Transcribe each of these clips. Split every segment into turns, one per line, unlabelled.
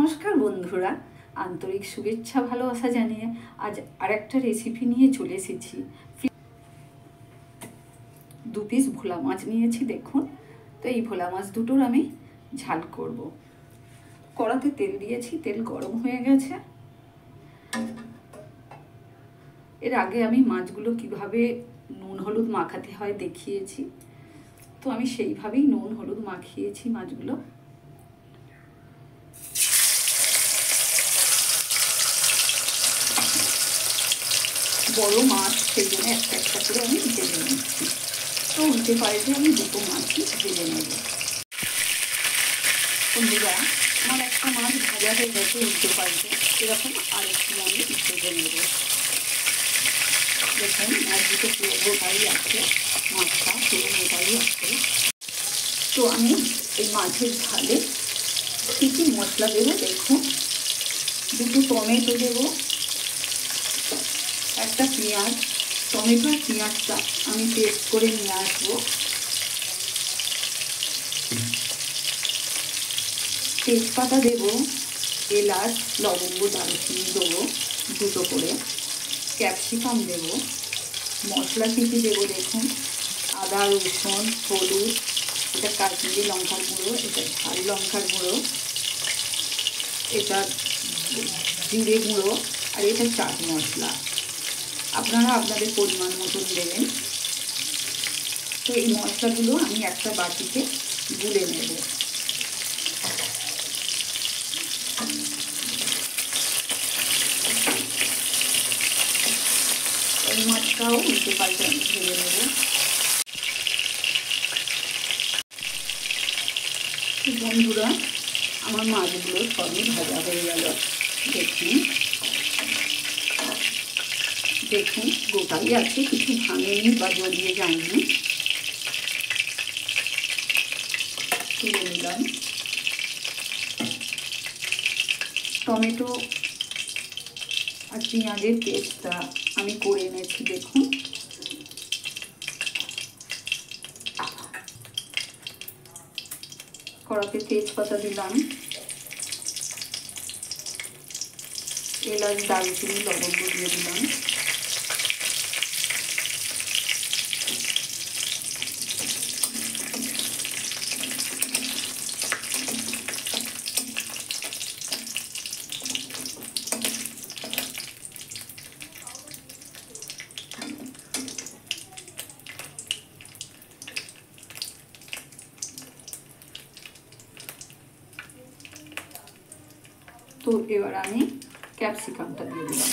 নমস্কার বন্ধুরা, আন্তরিক শুভেচ্ছা ভালোবাসা জানিয়ে আজ আরেকটা রেসিপি নিয়ে চলে এসেছি। 2 পিস ভোলা মাছ নিয়েছি দেখুন। তো এই ভোলা মাছ দুটোর আমি ঝাল করব। কড়াতে তেল দিয়েছি, তেল গরম হয়ে গেছে। এর আগে আমি মাছগুলো কিভাবে নুন হলুদ মাখাতে হয় দেখিয়েছি, তো আমি সেইভাবেই নুন হলুদ মাখিয়েছি মাছগুলো। বড় মাছ, সেই জন্য একটা একটা করে আমি ভেজে নিচ্ছি। তো উল্টে পাল্টে আমি দুটো মাছই ভেজে নেব। বন্ধুরা, আমার একটা মাছ ভাজা হয়ে গেছে উল্টে পাল্টে, এরকম আরেকটু আমি ভেজে নেব। দেখুন মাছ দুটো পুরো গোটাই আছে, মাছটা পুরো গোটাই আছে। তো আমি এই মাছের ঝালে কী কী মশলা দেবো দেখুন। দুটো টমেটো দেবো, একটা পেঁয়াজ, টমেটো আর পেঁয়াজটা আমি পেস্ট করে নিয়ে আসবো। তেজপাতা দেবো, এলাচ, লবঙ্গ, দারুচিনি দেবো দুটো করে, ক্যাপসিকাম দেবো। মশলা কী কী দেবো দেখুন। আদা, রসুন, হলুদ, এটা কাশ্মীরি লঙ্কার গুঁড়ো, এটা ঝাল লঙ্কার গুঁড়ো, এটা জিরে গুঁড়ো, আর এটা চাট মশলা। আপনারা আপনাদের পরিমাণ মতন দেবেন। তো এই মশলাগুলো আমি একটা বাটিতে গুলে নেব। এই মাছটাও উল্টে পাল্টে আমি ভেজে নেব। বন্ধুরা, আমার মাছগুলো সবই ভাজা হয়ে গেল। দেখুন দেখুন গোটাই আছে, কিছু ভাঙেনি বা জড়িয়ে যায়নি। তুলে নিলাম। টমেটো আর পেঁয়াজের পেস্টটা আমি করে এনেছি দেখুন। কড়াতে তেজপাতা দিলাম, এলাচ, দারুচিনি, লবঙ্গ দিয়ে দিলাম। তো এবার আমি ক্যাপসিকামটা দিয়ে দিলাম।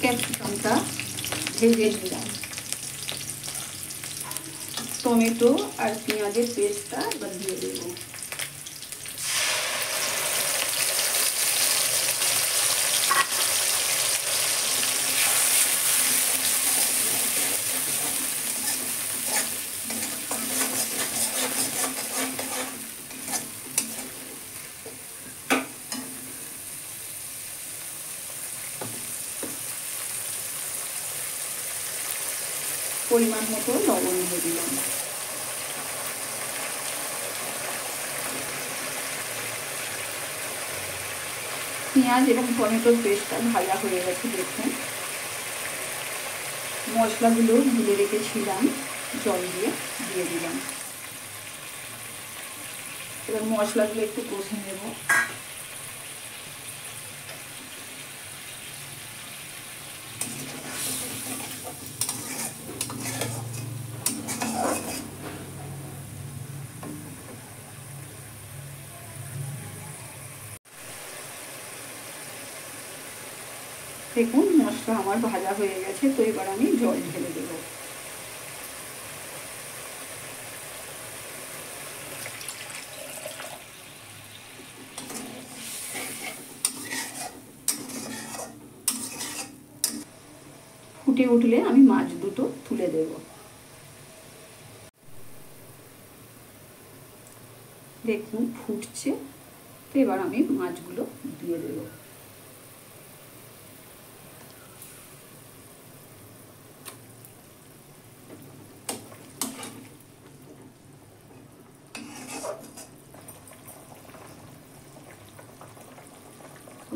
ক্যাপসিকামটা ভেজে নিলাম। টমেটো আর পেঁয়াজের পেস্টটা এবার দিয়ে দেবো। পরিমাণ মতো লবণ দিয়ে দিলাম। পেঁয়াজ এবং টমেটোর পেস্টটা ভাজা হয়ে গেছে দেখুন। মশলাগুলো গুলে রেখেছিলাম জল দিয়ে দিলাম। এবার মশলাগুলো একটু কষে নেব। দেখুন মশলা আমার ভাজা হয়ে গেছে। তো এবার আমি জল ঢেলে দেব। ফুটে উঠলে আমি মাছ দুটো তুলে দেব। দেখুন ফুটছে। তো এবার আমি মাছগুলো দিয়ে দেব।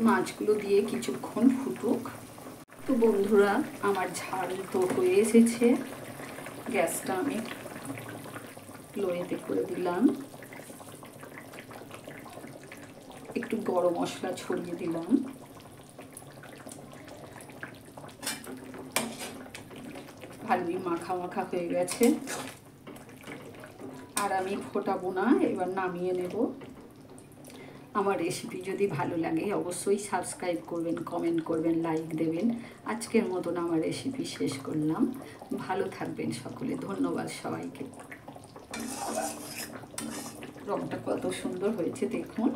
মাছগুলো দিয়ে কিছুক্ষণ ফুটুক। তো বন্ধুরা, আমার ঝাল তো হয়ে এসেছে। গ্যাসটা আমি লোয়েতে করে দিলাম, একটু গরম মশলা ছড়িয়ে দিলাম। ভালোই মাখা মাখা হয়ে গেছে, আর আমি ফোটাবো না, এবার নামিয়ে নেব। আমার রেসিপি যদি ভালো লাগে অবশ্যই সাবস্ক্রাইব করবেন, কমেন্ট করবেন, লাইক দেবেন। আজকের মতন আমার রেসিপি শেষ করলাম। ভালো থাকবেন সকলে, ধন্যবাদ সবাইকে। রংটা কত সুন্দর হয়েছে দেখুন।